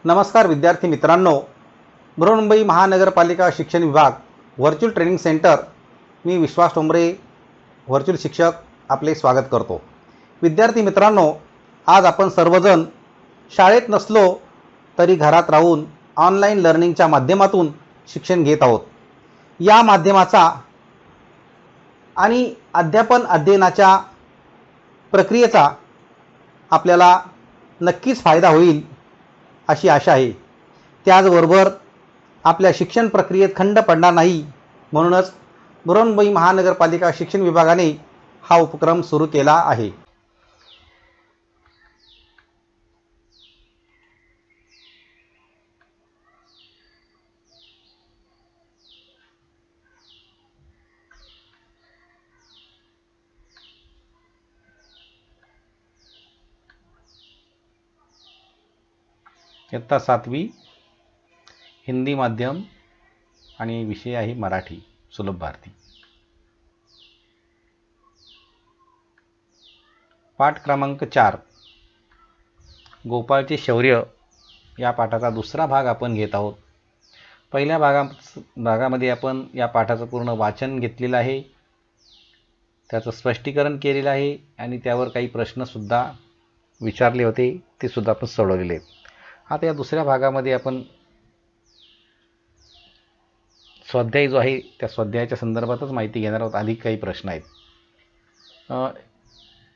नमस्कार विद्यार्थी मित्रांनो, बृहन्मुंबई महानगरपालिका शिक्षण विभाग व्हर्च्युअल ट्रेनिंग सेंटर, मी विश्वास टोंबरे व्हर्च्युअल शिक्षक आपले स्वागत करतो। विद्यार्थी मित्रांनो, आज आपण सर्वजण शाळेत नसलो तरी घरात राहून ऑनलाईन लर्निंगच्या माध्यमातून शिक्षण घेत आहोत। या माध्यमाचा आणि अध्यापन अध्ययनाच्या प्रक्रियेचा आपल्याला नक्कीच फायदा होईल अशी आशा आहे। त्याचबरोबर आपल्या शिक्षण प्रक्रियेत खंड पडणार नाही, म्हणूनच बृहन्मुंबई महानगरपालिका शिक्षण विभागाने हा उपक्रम सुरू केला आहे। इयत्ता 7वी हिंदी माध्यम आणि विषय आहे मराठी सुलभ भारती। पाठ क्रमांक 4 गोपाळचे शौर्य या पाठाचा दुसरा भाग आपण घेत आहोत। पहिल्या भागामध्ये आपण या पाठाचं पूर्ण वाचन घेतलेलं आहे, त्याचं स्पष्टीकरण केलेलं आहे आणि त्यावर काही प्रश्नसुद्धा विचारले होते, ते सुद्धा आपण सोडवलेले आहेत। आता या दुसऱ्या भागामध्ये आपण स्वाध्याय जो आहे त्या स्वाध्यायाच्या संदर्भातच माहिती घेणार आहोत। अधिक काही प्रश्न आहेत।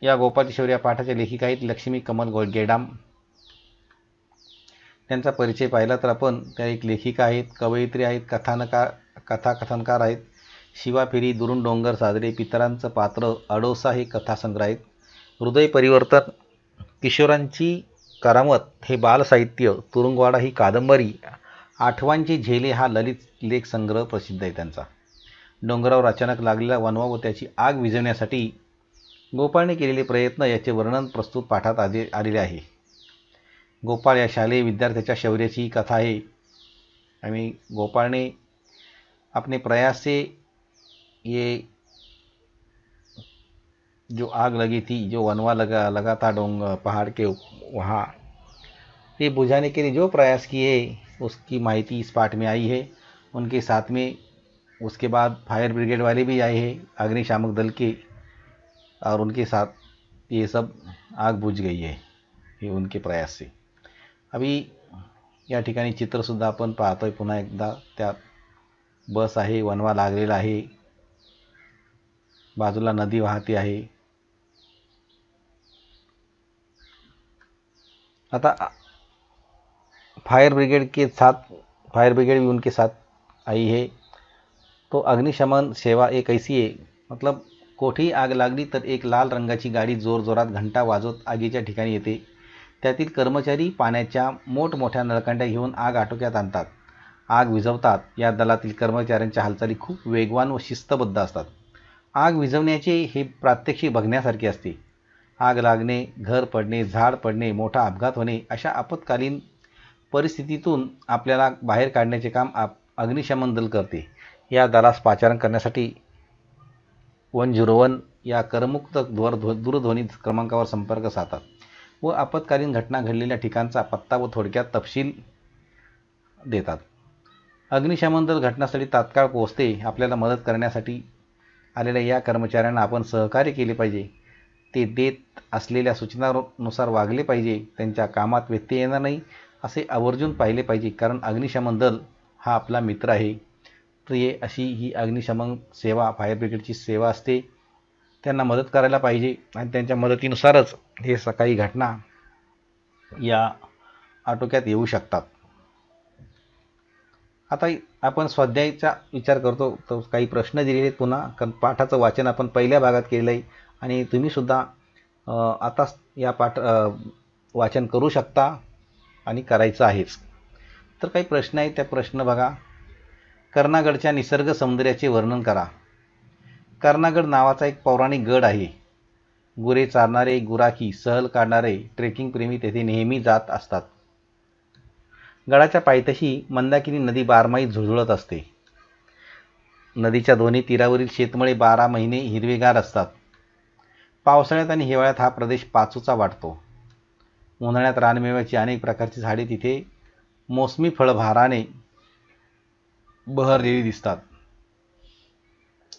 या गोपाळचे शौर्य या पाठाच्या लेखिका आहेत लक्ष्मी कमल गेडाम। त्यांचा परिचय पाहिला तर आपण त्या एक लेखिका आहेत, कवयित्री आहेत, कथाकथनकार आहेत। शिवा फेरी, दुरून डोंगर साजरे, पितरांचं पात्र, अडोसा हे कथासंग्रह आहेत। हृदय परिवर्तन, किशोरांची करामत हे बालसाहित्य, तुरुंगवाडा ही कादंबरी, आठवांची झेले हा ललित लेख संग्रह प्रसिद्ध आहे त्यांचा। डोंगरावर अचानक लागलेला वणवा व त्याची आग विझवण्यासाठी गोपाळने केलेले प्रयत्न याचे वर्णन प्रस्तुत पाठात आलेले आहे। गोपाळ या शालेय विद्यार्थ्याच्या शौर्याची कथा आहे आणि गोपाळने अपने प्रयास से ये जो आग लगी थी, जो वनवा लगा था पहाड़ के वहाँ, ये बुझाने के लिए जो प्रयास किए उसकी माहिती इस पाठ में आई है। उनके साथ में उसके बाद फायर ब्रिगेड वाले भी आए हैं, अग्निशामक दल के, और उनके साथ ये सब आग बुझ गई है ये उनके प्रयास से। अभी या ठिकाणी चित्रसुद्धा आपण पाहतोय पुन्हा एकदा। त्या बस आहे, वनवा लागलेला आहे, बाजूला नदी वाहते आहे। आता फायर ब्रिगेड भी उनके साथ आई है। तो अग्निशमन सेवा एक ऐसी है, मतलब कोठेही आग लागली तर एक लाल रंगाची गाडी जोरजोरात घंटा वाजवत आगीच्या ठिकाणी येते। त्यातील कर्मचारी पाण्याच्या मोठमोठ्या नळकांड्या घेऊन आग आटोक्यात आणतात, आग विझवतात। या दलातील कर्मचाऱ्यांच्या हालचाली खूप वेगवान व शिस्तबद्ध असतात। आग विझवण्याचे हे प्रात्यक्षिक बघण्यासारखे असते। आग लागणे, घर पडणे, झाड पडणे, मोठा अपघात होणे अशा आपत्कालीन परिस्थितीतून आपल्याला बाहेर काढण्याचे काम अग्निशमन दल करते। या दलास पाचारण करण्यासाठी 101 या करमुक्त दूरध्वनी क्रमांकावर संपर्क साधतात व आपत्कालीन घटना घडलेल्या ठिकाणचा पत्ता व थोडक्यात तपशील देतात। अग्निशमन दल घटनास्थळी तात्काळ पोहोचते। आपल्याला मदत करण्यासाठी आलेल्या या कर्मचाऱ्यांना आपण सहकार्य केले पाहिजे। ते देत असलेल्या सूचनांनुसार वागले पाहिजे। त्यांच्या कामात व्यत्यय येणार नाही असे आवर्जून पाहिले पाहिजे, कारण अग्निशमन दल हा आपला मित्र आहे। तर अशी ही अग्निशमन सेवा, फायर ब्रिगेडची सेवा असते। त्यांना मदत करायला पाहिजे आणि त्यांच्या मदतीनुसारच हे सकाळी घटना या आटोक्यात येऊ शकतात। आता आपण स्वाध्यायाचा विचार करतो तर काही प्रश्न दिलेले आहेत पुन्हा। पाठाचं वाचन आपण पहिल्या भागात केलेलं आहे आणि तुम्ही सुद्धा आता या वाचन करू शकता आणि करायचं आहेच। तर काही प्रश्न आहेत, त्या प्रश्न बघा। कर्णागडच्या निसर्ग सौंदर्याचे वर्णन करा। कर्णागड नावाचा एक पौराणिक गड आहे। गुरे चारणारे, गुराखी, सहल काढणारे, ट्रेकिंग प्रेमी तेथे नेहमी जात असतात। गडाच्या पायथ्याशी मंदाकिनी नदी बारमाही झुळझुळत असते। नदीच्या दोन्ही तीरावरील शेतमळे 12 महिने हिरवेगार असतात। पावसाळ्यात आणि हिवाळ्यात हा प्रदेश पाचूचा वाटतो। उन्हाळ्यात रानमेव्याची अनेक प्रकारची झाडे तिथे मोसमी फळभाराने बहरलेली दिसतात.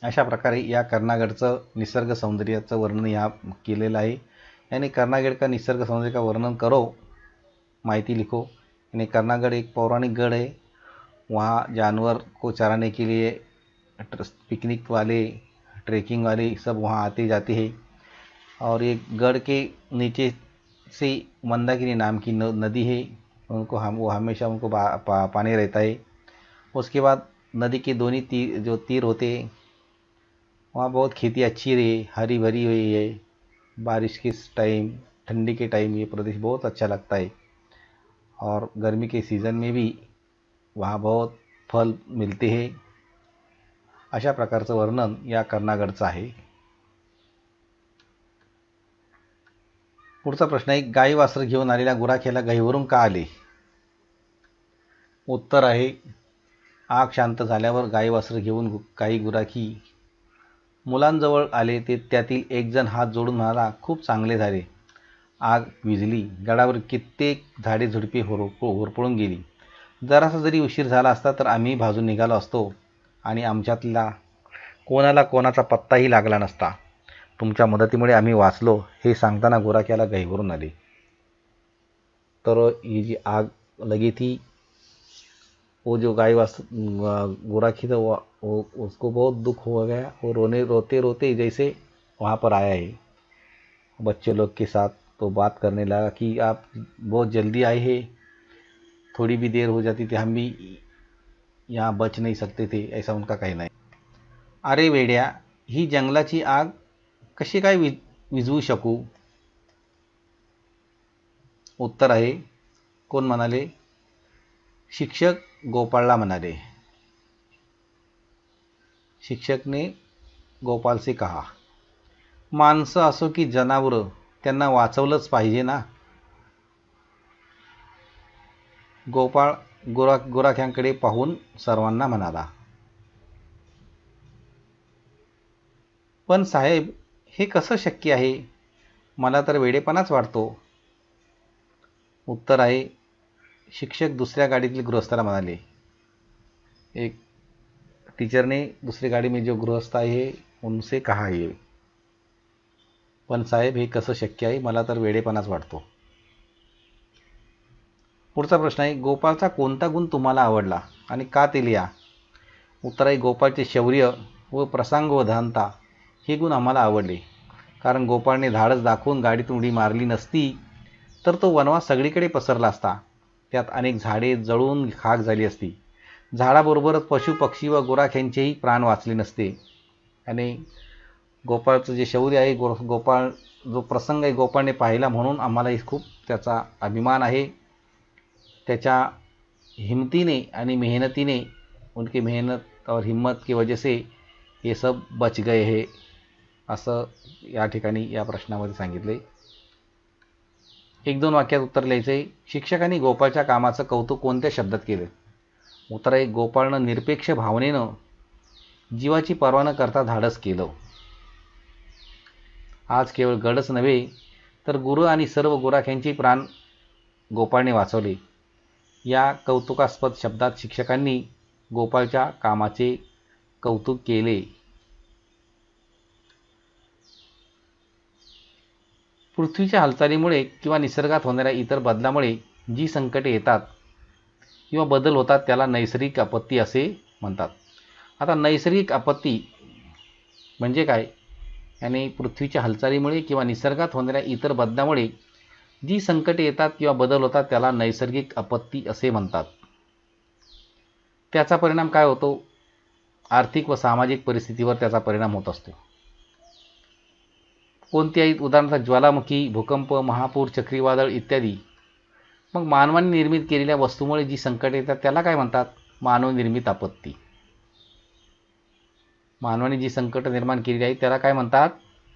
अशा प्रकारे या कर्नागडचं निसर्ग सौंदर्याचं वर्णन या केलेलं आहे. यानी कर्नागड का निसर्ग सौंदर्य का वर्णन करो, माहिती लिखो. यानी कर्नागड एक पौराणिक गढ़ है. वहाँ जानवर को चराने के लिए पिकनिक वाले, ट्रेकिंग वाले सब वहाँ आते जाते हैं. और ये गढ़ के नीचे से मंदाकिनी नाम की नदी है. वो हमेशा उनको पानी रहता है. उसके बाद नदी के दोनों तीर होते हैं, वहाँ बहुत खेती अच्छी रही, हरी भरी हुई है. बारिश के टाइम, ठंडी के टाइम ये प्रदेश बहुत अच्छा लगता है. और गर्मी के सीज़न में भी वहाँ बहुत फल मिलते हैं. अशा प्रकारचं वर्णन या कर्नागडचं आहे. पुढचा प्रश्न आहे, गाई वासर घेऊन आलेल्या गुराख्याला गाईवरून का आले? उत्तर आहे, आग शांत झाल्यावर गाई वासर घेऊन काही गुराखी मुलांजवळ आले. ते त्यातील एक जण हात जोडून म्हणाला, खूप चांगले झाले. आग विझली. गडावर कित्येक झाडे झुडपे होरपळून गेली. जरासा जरी उशीर झाला असता तर आम्ही भाजून निघालो असतो आणि आमच्यातला कोणाला कोणाचा पत्ताही लागला नसता. तुमच्या मदतीमुळे आम्ही वाचलो. हे सांगताना गुराख्याला गाईवरून आले. तर ये जी आग लगी थी, वो जो गुराखी था वो उसको बहुत दुख हो गया. वो रोते रोते जैसे वहाँ पर आया है बच्चे लोग के साथ, तो बात करने लगा कि आप बहुत जल्दी आए हैं, थोड़ी भी देर हो जाती थी हम भी यहाँ बच नहीं सकते थे, ऐसा उनका कहना है. अरे वेड्या, ही जंगलाची आग कशी काय विझवू शकू? उत्तर आहे, कोण म्हणाले? शिक्षक गोपाळला म्हणाले. शिक्षक ने गोपाल से कहा, माणसं असो की जनावरं, त्यांना वाचवलंच पाहिजे ना. गोपाळ गुराख्यांकडे पाहून सर्वांना म्हणाला, पण साहेब, हे कसं शक्य आहे? मला तर वेडेपणाच वाटतो. उत्तर आहे, शिक्षक दुसऱ्या गाडीतील गृहस्थाला म्हणाले. एक टीचर ने दूसरी गाड़ी में जो गृहस्थ आए है उनसे कहा ये, पण साहेब हे कसं शक्य आहे? मला तर वेडेपणाच वाटतो. पुढचा प्रश्न आहे, गोपाळचा कोणता गुण तुम्हाला आवडला आणि का ते लिहा? उत्तर आहे, गोपाळचे शौर्य व प्रसंगवधानता हे गुण आम्हाला आवडले. कारण गोपाळने धाडस दाखवून गाडीत उडी मारली नसती तर तो वनवास सगळीकडे पसरला असता. त्यात अनेक झाडे जळून खाक झाली असती. झाडाबरोबरच पशु पक्षी व गुराख्यांचेही प्राण वाचले नसते. आणि गोपाळचं जे शौर्य आहे, गोपाळ जो प्रसंग आहे गोपाळने पाहिला म्हणून आम्हालाही खूप त्याचा अभिमान आहे. त्याच्या हिमतीने आणि मेहनतीने, उनकी मेहनत और हिम्मत की वजह से ये सब बच गए है, असं या ठिकाणी या प्रश्नामध्ये सांगितले. एक दोन वाक्यात उत्तर लिहायचे. शिक्षकांनी गोपाळच्या कामाचं कौतुक कोणत्या शब्दात केलं? उत्तर आहे, गोपाळनं निरपेक्ष भावनेनं जीवाची पर्वा न करता धाडस केलं. आज केवळ गडच नव्हे तर गुरु आणि सर्व गुराख्यांचे प्राण गोपाळने वाचवले. या कौतुकास्पद शब्दात शिक्षकांनी गोपाळच्या कामाचे कौतुक केले. पृथ्वीच्या हालचालीमुळे किंवा निसर्गात होणाऱ्या इतर बदलामुळे जी संकटे येतात किंवा बदल होतात त्याला नैसर्गिक आपत्ती असे म्हणतात. आता नैसर्गिक आपत्ती म्हणजे काय? यानी पृथ्वीच्या हालचालीमुळे किंवा निसर्गात होणाऱ्या इतर बदलामुळे जी संकटे येतात किंवा बदल होतात त्याला नैसर्गिक आपत्ती असे म्हणतात. त्याचा परिणाम काय होतो? आर्थिक व सामाजिक परिस्थितीवर त्याचा परिणाम होत असतो. कोणत्याही उदाहरणार्थ ज्वालामुखी, भूकंप, महापूर, चक्रीवादळ इत्यादी. मग मानवाने निर्मित केलेल्या वस्तूमुळे जी संकटे येतात त्याला काय म्हणतात? मानवनिर्मित आपत्ती. मानवाने जी संकट निर्माण केलेली आहे त्याला काय म्हणतात?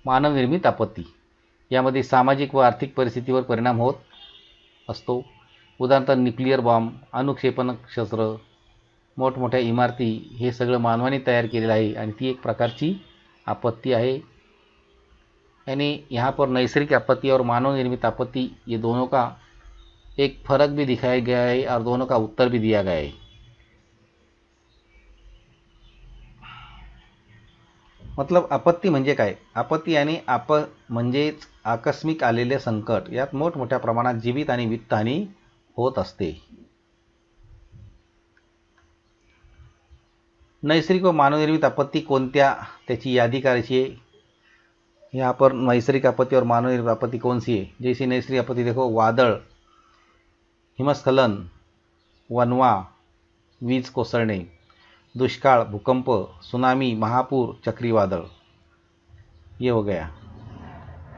मानवनिर्मित आपत्ती. यामध्ये सामाजिक व आर्थिक परिस्थितीवर परिणाम होत असतो. उदाहरणार्थ न्यूक्लिअर बॉम्ब, अणुक्षेपणास्त्र, मोठमोठ्या इमारती, हे सगळं मानवाने तयार केलेलं आहे आणि ती एक प्रकारची आपत्ती आहे. यानी यहाँ पर नैसर्गिक आपत्ति और मानव निर्मित आपत्ति ये दोनों का एक फर्क भी दिखाया गया है और दोनों का उत्तर भी दिया गया है। मतलब आपत्ती म्हणजे काय? आपत्ती आणि म्हणजेच आकस्मिक आलेले संकट, यात मोठमोठ्या प्रमाणात जीवित आणि वित्तहानी होत असते। नैसर्गिक व मानवनिर्मित आपत्ती कोणत्या, त्याची यादी करायची आहे। यहाँ पर नैसर्गिक आपत्ती और मानवनिर्मित आपत्ती कौन सी है। जैसी नैसर्गिक आपत्ती देखो, वादळ, हिमस्खलन, वनवा, वीज कोसळणे, दुष्काळ, भूकंप, सुनामी, महापूर, चक्रीवादळ, ये हो गया।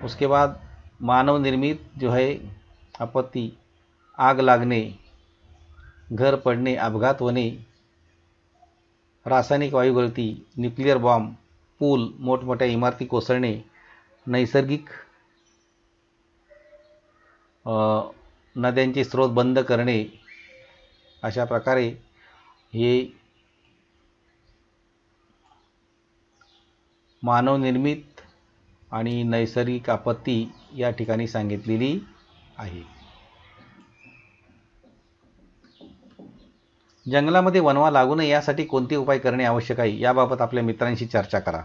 उसके बाद मानव निर्मित जो है आपत्ति, आग लागणे, घर पडणे, अपघात होणे, रासायनिक वायू गळती, न्यूक्लियर बॉम्ब, पूल, मोठमोठ्या इमारती कोसळणे, नैसर्गिक नद्यांचे स्रोत बंद करणे, अशा प्रकारे हे मानवनिर्मित आणि नैसर्गिक आपत्ती या ठिकाणी सांगितलेली आहे। जंगलामध्ये वनवा लागू नये यासाठी कोणते उपाय करणे आवश्यक आहे, याबाबत आपल्या मित्रांशी चर्चा करा।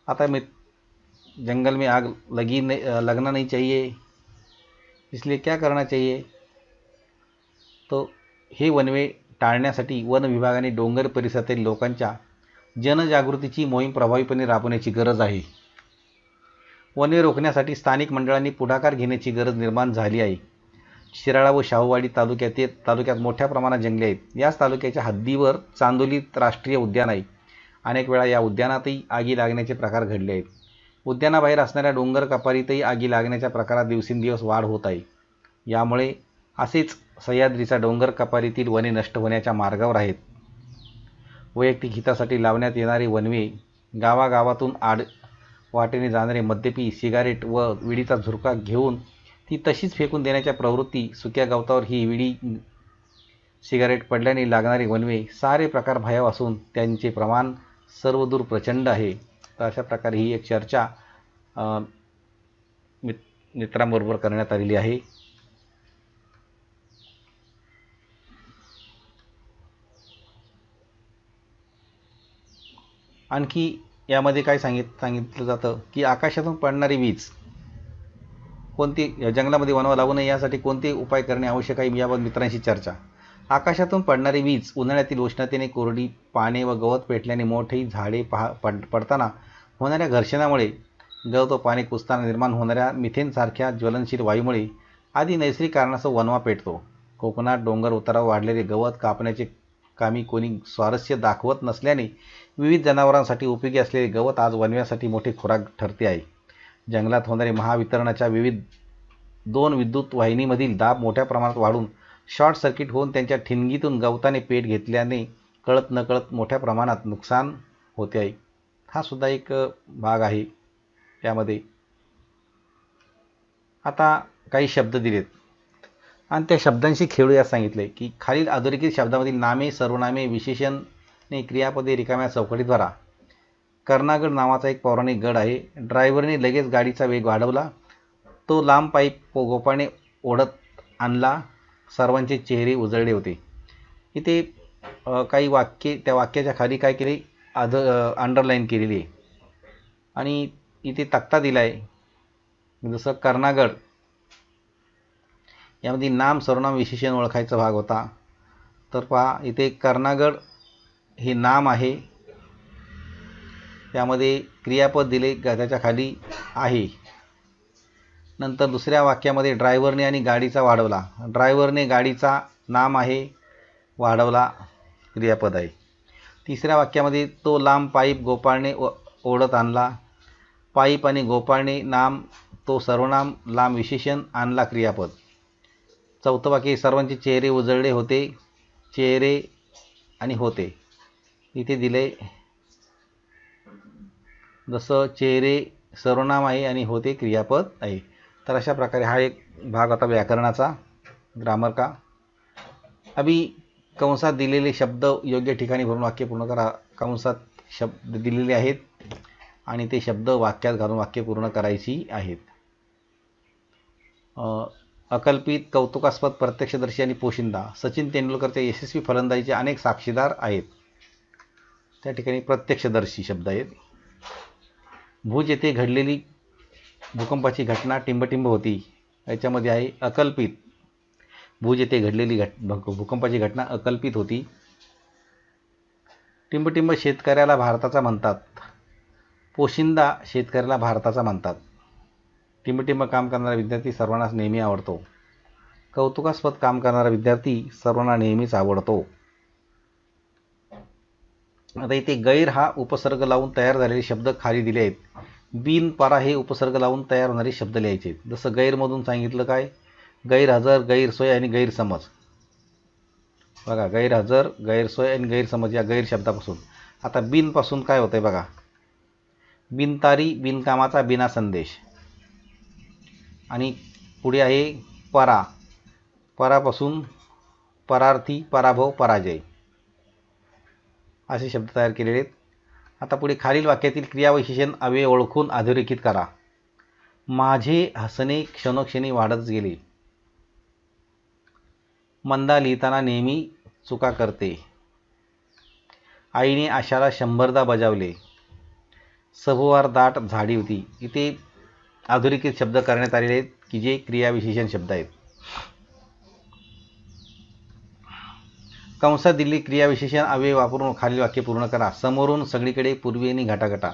आता जंगल में आग लगना नहीं चाहिए, इसलिए क्या करना चाहिए, तो हे वनवे टाळण्यासाठी वन विभागाने डोंगर परिसरातील लोकांच्या जनजागृतीची मोहीम प्रभावीपणे राबवण्याची गरज आहे। वने रोखण्यासाठी स्थानिक मंडळांनी पुढाकार घेण्याची गरज निर्माण झाली आहे। शिराळा व शाहूवाडी तालुक्यात मोठ्या प्रमाणात जंगले आहेत। याच तालुक्याच्या हद्दीवर चांदोली राष्ट्रीय उद्यान आहे। अनेक वेळा या उद्यानातही आगी लागण्याचे प्रकार घडले आहेत। उद्यानाबाहेर असणाऱ्या डोंगर कपारीतही आगी लागण्याच्या प्रकारात दिवसेंदिवस वाढ होत आहे। यामुळे असेच सह्याद्रीचा डोंगर कपारीतील वने नष्ट होण्याच्या मार्गावर आहेत। वैयक्तिक हितासाठी लावण्यात येणारे वनवे, गावागावातून वाटेने जाणारे मद्यपी सिगारेट व विडीचा झुरका घेऊन ती तशीच फेकून देण्याच्या प्रवृत्ती, सुक्या गवतावर ही विडी सिगारेट पडल्याने लागणारे वनवे, सारे प्रकार भयावह असून त्यांचे प्रमाण सर्वदूर प्रचंड आहे। तर अशा प्रकारे ही एक चर्चा मित्रांबरोबर करण्यात आलेली आहे। आणखी यामध्ये काय सांगितलं जातं की आकाशातून पडणारी वीज कोणती, जंगलामध्ये वनवा लागू नये यासाठी कोणते उपाय करणे आवश्यक आहे, याबाबत मित्रांशी चर्चा। आकाशातून पडणारी वीज उन्हाळ्यातील उष्णतेने कोरडी पाने व गवत पेटल्याने, मोठी झाडे पडताना होणाऱ्या घर्षणामुळे, गवत व पाने कुजताना निर्माण होणाऱ्या मिथेनसारख्या ज्वलनशील वायूमुळे आदी नैसर्गिक कारणास्तव वनवा पेटतो। कोकणात डोंगर उतारावर वाढलेले गवत कापण्याचे कामी कोणी स्वारस्य दाखवत नसल्याने विविध जनावरांसाठी उपयोगी असलेले गवत आज वनव्यासाठी मोठे खुराक ठरते आहे। जंगलात होणारे महावितरणाच्या दोन विद्युत वाहिनीमधील दाब मोठ्या प्रमाणात वाढून शॉर्ट सर्किट होऊन त्यांच्या ठिणगीतून गवताने पेट घेतल्याने कळत नकळत मोठ्या प्रमाणात नुकसान होते आहे। हा सुद्धा एक भाग आहे त्यामध्ये। आता काही शब्द दिलेत आणि त्या शब्दांशी खेळूया सांगितले की खालील अधोरेखित शब्दामधील नामे, सर्वनामे, विशेषणे, क्रियापदे रिकाम्या चौकटीद्वारा। कर्णागड नावाचा एक पौराणिक गड आहे। ड्रायव्हरने लगेच गाडीचा वेग वाढवला, तो लांब पाईप गोपाने ओढत आणला, सर्वांचे चेहरे उजळले होते। इथे काही वाक्ये, त्या वाक्याच्या खाली काय केले, अंडरलाईन केलेली आहे आणि इथे तक्ता दिला आहे। जसं कर्णागड यामध्ये नाम, सर्वनाम, विशेषण ओळखायचा भाग होता। तर पहा इथे कर्णागड हे नाम आहे, त्यामध्ये क्रियापद दिले, त्याच्या खाली आहे। नंतर दुसऱ्या वाक्यामध्ये ड्रायव्हरने आणि गाडीचा वाढवला, ड्रायव्हरने गाडीचा नाम आहे, वाढवला क्रियापद आहे। तिसऱ्या वाक्यामध्ये तो लांब पाईप गोपाळने ओढत आणला, पाईप आणि गोपाळने नाम, तो सर्वनाम, लांब विशेषण, आणला क्रियापद। चौथं वाक्य सर्वांचे चेहरे उजळले होते, चेहरे आणि होते इथे दिले, जसं चेहरे सर्वनाम आहे आणि होते क्रियापद आहे। तर अशा प्रकारे हा एक भाग होता व्याकरणाचा, ग्रामर का। अभी कंसात दिलेले शब्द योग्य ठिकाणी भरून वाक्य पूर्ण करा। कंसात शब्द दिलेले आहेत आणि ते शब्द वाक्यात घालून वाक्य पूर्ण करायची आहेत। अकल्पित, कौतुकास्पद, प्रत्यक्षदर्शी आणि पोशिंदा. सचिन तेंडुलकरच्या यशस्वी फलंदाजीचे अनेक साक्षीदार आहेत. त्या ठिकाणी प्रत्यक्षदर्शी शब्द आहेत. भुज येथे घडलेली भूकंपाची घटना टिंबटिंब होती. याच्यामध्ये आहे अकल्पित. भुज येथे घडलेली भूकंपाची घटना अकल्पित होती. टिंबटिंब शेतकऱ्याला भारताचा म्हणतात. पोशिंदा शेतकऱ्याला भारताचा म्हणतात. टिंबटिंब काम करणारा विद्यार्थी सर्वांनाच नेहमी आवडतो. कौतुकास्पद काम करणारा विद्यार्थी सर्वांना नेहमीच आवडतो. आता इथे गैर हा उपसर्ग लावून तयार झालेले शब्द खाली दिले आहेत. बिन, परा हे उपसर्ग लावून तयार होणारे शब्द लिहायचे. जसं गैरमधून सांगितलं काय, गैरहजर, गैरसोय आणि गैरसमज. बघा, गैरहजर, गैरसोय आणि गैरसमज या गैर शब्दापासून. आता बिनपासून काय होतंय बघा, बिनतारी, बिनकामाचा, बिना संदेश. आणि पुढे आहे परा. परापासून परार्थी, पराभव, पराजय असे शब्द तयार केलेले आहेत. आता पुढे खालील वाक्यातील क्रियाविशेषण अव्यय ओळखून अधोरेखित करा. माझे हसणे क्षणोक्षणी वाढतच गेले. मंदा लिहिताना नेहमी चुका करते. आईने आशाला 100दा बजावले. सभोवार दाट झाडी होती. इथे अधोरेखित शब्द करण्यात आलेले आहेत की जे क्रियाविशेषण शब्द आहेत. कंसात दिलेली क्रियाविशेषण अव्यय वापरून खालील वाक्य पूर्ण करा. समोरून सगळीकडे, पूर्वी आणि घटाघटा.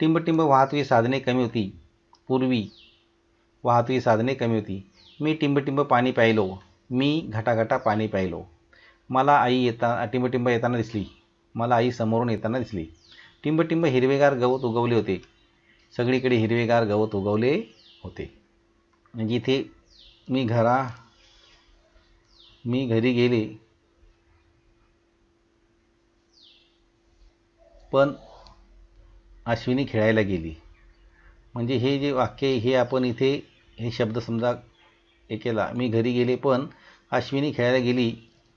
टिंबटिंब वाहतुकी साधने कमी होती. पूर्वी वाहतुकी साधने कमी होती. मी टिंबटिंब पाणी प्यायलो. मी घटाघटा पाणी प्यायलो. मला आई टिंबटिंब येताना दिसली. मला आई समोरून येताना दिसली. टिंबटिंब हिरवेगार गवत उगवले होते. सगळीकडे हिरवेगार गवत उगवले होते. म्हणजे इथे मी घरी गेले पण अश्विनी खेळायला गेली. म्हणजे हे जे वाक्य हे आपण इथे हे शब्द समजा हे केला, मी घरी गेले पण अश्विनी खेळायला गेली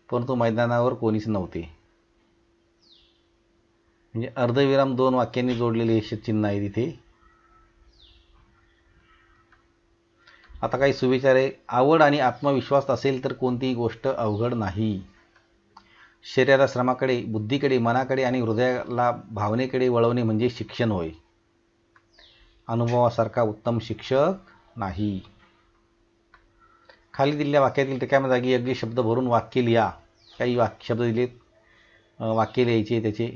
परंतु मैदानावर कोणीच नव्हते. म्हणजे अर्धविराम 2 वाक्यांनी जोडलेले हे चिन्ह आहे तिथे. आता काही सुविचार आहे. आवड आणि आत्मविश्वास असेल तर कोणतीही गोष्ट अवघड नाही. शरीराला श्रमाकडे, बुद्धीकडे, मनाकडे आणि हृदयाला भावनेकडे वळवणे म्हणजे शिक्षण होय. अनुभवासारखा उत्तम शिक्षक नाही. खाली दिलेल्या वाक्यातील रिकाम्या जागी अगदी शब्द भरून वाक्य लिहा. काही शब्द दिलेत, वाक्य लिहायचे त्याचे.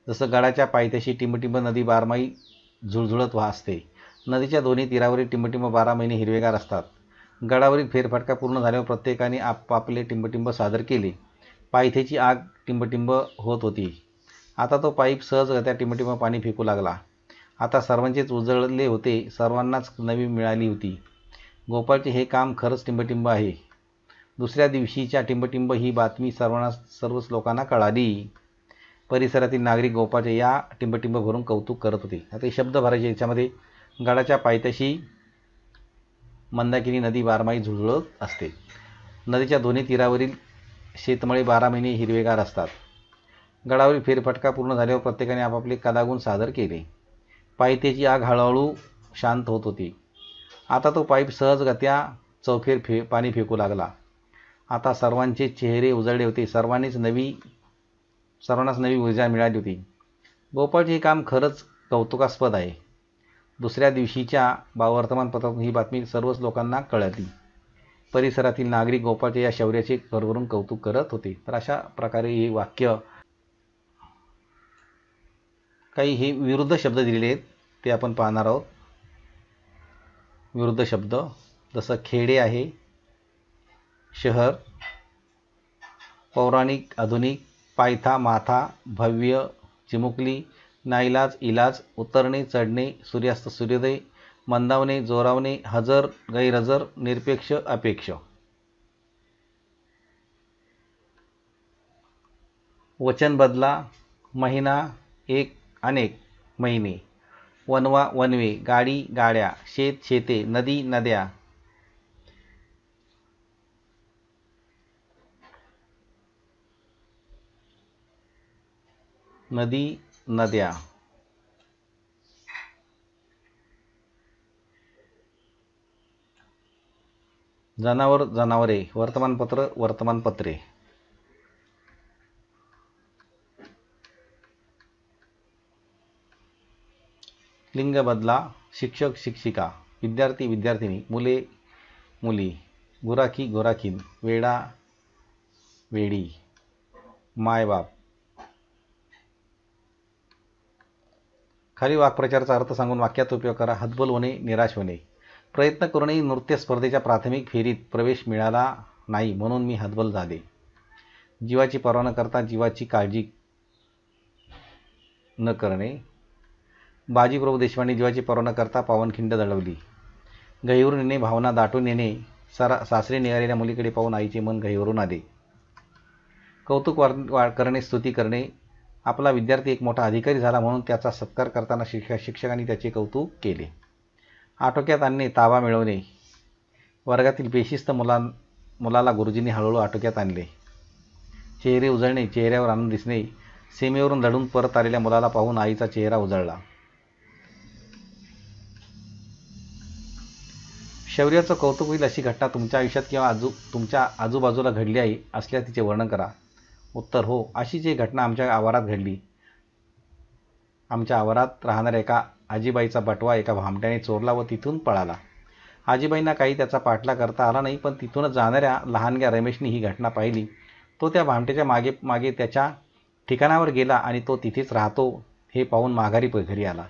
जसं गडाच्या पायथ्याशी टिंबटिंब नदी 12 माही झुळझुळत असते. नदीच्या दोन्ही तीरावरील टिंबटिंब 12 महिने हिरवेगार असतात. गडावरील फेरफटका पूर्ण झाल्यावर प्रत्येकाने आपापले टिंबटिंब सादर केले. पायथ्याची आग टिंबटिंब होत होती. आता तो पाईप सहजगत्या टिंबटिंब पाणी फेकू लागला. आता सर्वांचेच उजळले होते. सर्वांनाच नवी मिळाली होती. गोपाळचे हे काम खरंच टिंबटिंब आहे. दुसऱ्या दिवशीच्या टिंबटिंब ही बातमी सर्वच लोकांना कळाली. परिसरातील नागरिक गोपाळचे या टिंबटिंब भरून कौतुक करत होते. आता हे शब्द भरायचे. याच्यामध्ये गडाच्या पायथ्याशी मंदाकिनी नदी 12 माही झुळझुळत असते. नदीच्या दोन्ही तीरावरील शेतमळे 12 महिने हिरवेगार असतात. गडावरील फेरफटका पूर्ण झाल्यावर प्रत्येकाने आपापले कलागुण सादर केले. पायथ्याची आग हळूहळू शांत होत होती. आता तो पाईप सहजगत्या चौफेर पाणी फेकू लागला. आता सर्वांचे चेहरे उजळले होते. सर्वांनाच नवी ऊर्जा मिळाली होती. गोपाळचे हे काम खरंच कौतुकास्पद आहे. दुसऱ्या दिवशीच्या वर्तमानपत्रातून ही बातमी सर्वच लोकांना कळली. परिसरातील नागरिक गोपाळच्या या शौर्याचे भरभरून कौतुक करत होते. तर अशा प्रकारे हे वाक्य. काही हे विरुद्ध शब्द दिलेले आहेत ते आपण पाहणार आहोत. विरुद्ध शब्द जसं खेडे आहे, शहर, पौराणिक, आधुनिक, पायथा, माथा, भव्य, चिमुकली, नाईलाज, इलाज, उतरणे, चढणे, सूर्यास्त, सूर्योदय, मंदावणे, जोरावणे, हजर, गैरहजर, निरपेक्ष, अपेक्ष. वचन बदला, महिना, एक, अनेक, महिने, वनवा, वनवे, गाडी, गाड्या, शेत, शेते, नदी, नद्या. नदी, नद्या. जनावर जनावरे, वर्तमानपत्र वर्तमानपत्रे, लिंग बदला, शिक्षक शिक्षिका, विद्यार्थी विद्यार्थिनी, मुले मुली, गुराखी गुराखीन, वेडा वेडी, मायबाप. खाली वाक्प्रचाराचा अर्थ सांगून वाक्यात उपयोग करा. हतबल होणे, निराश होणे. प्रयत्न करूनही नृत्य स्पर्धेच्या प्राथमिक फेरीत प्रवेश मिळाला नाही म्हणून मी हतबल झाले. जीवाची पर्वा न करता जीवाची काळजी न करणे. बाजीप्रभू देशपांडे जीवाची पर्वा न करता पावनखिंड दळवली. गहिवरून येणे, भावना दाटून येणे. सासरे निघालेल्या मुलीकडे पाहून आईचे मन गहिवरून आले. कौतुक करणे, स्तुती करणे. आपला विद्यार्थी एक मोठा अधिकारी झाला म्हणून त्याचा सत्कार करताना शिक्षकांनी त्याचे कौतुक केले. आटोक्यात आणणे, ताबा मिळवणे. वर्गातील बेशिस्त मुलाला गुरुजींनी हळूहळू आटोक्यात आणले. चेहरे उजळणे, चेहऱ्यावर आनंद दिसणे. सीमेवरून लढून परत आलेल्या मुलाला पाहून आईचा चेहरा उजळला. शौर्याचं कौतुक होईल अशी घटना तुमच्या आयुष्यात किंवा तुमच्या आजूबाजूला घडली आहे असल्यास तिचे वर्णन करा. उत्तर: हो, अशीच एक घटना आमच्या आवारात घडली. आमच्या आवारात राहणाऱ्या एका आजीबाईचा बटवा एका भामट्याने चोरला व तिथून पळाला. आजीबाईंना काही त्याचा पाठलाग करता आला नाही, पण तिथूनच जाणाऱ्या लहानग्या रमेशने ही घटना पाहिली. तो त्या भामट्याच्या मागे मागे त्याच्या ठिकाणावर गेला आणि तो तिथेच राहतो हे पाहून माघारी घरी आला.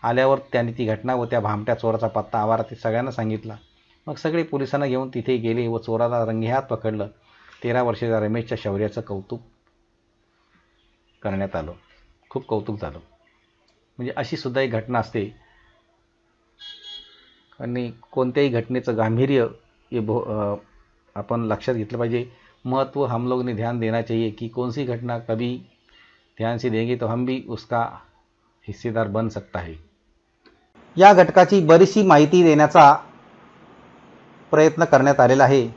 आल्यावर त्याने ती घटना व त्या भामट्या चोराचा पत्ता आवारातील सगळ्यांना सांगितला. मग सगळे पोलिसांना घेऊन तिथे गेले व चोराला रंगेहात पकडलं. 13 वर्षाच्या रमेशच्या शौर्याचं कौतुक करण्यात आलं. खूप कौतुक झालं. म्हणजे अशी सुद्धा एक घटना असते आणि कोणत्याही घटनेचं गांभीर्य आपण लक्षात घेतलं पाहिजे. महत्त्व हम लोग ने ध्यान देना चाहिए कि कौन सी घटना कभी ध्यान से देंगे तो हम भी उसका हिस्सेदार बन सकता है. या घटकाची बरीचशी माहिती देण्याचा प्रयत्न करण्यात आलेला आहे.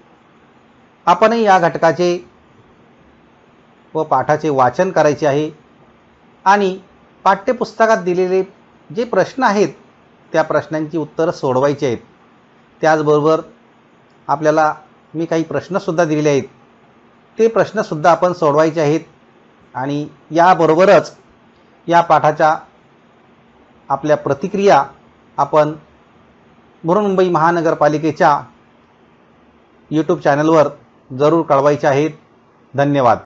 आपणही या घटकाचे व पाठाचे वाचन करायचे आहे आणि पाठ्यपुस्तकात दिलेले जे प्रश्न आहेत त्या प्रश्नांची उत्तरं सोडवायची आहेत. त्याचबरोबर आपल्याला मी काही प्रश्नसुद्धा दिलेले आहेत, ते प्रश्नसुद्धा आपण सोडवायचे आहेत. आणि याबरोबरच या पाठाच्या आपल्या प्रतिक्रिया आपण बृहन्मुंबई महानगरपालिकेच्या यूट्यूब चॅनलवर जरूर कळवायच्या आहेत. धन्यवाद.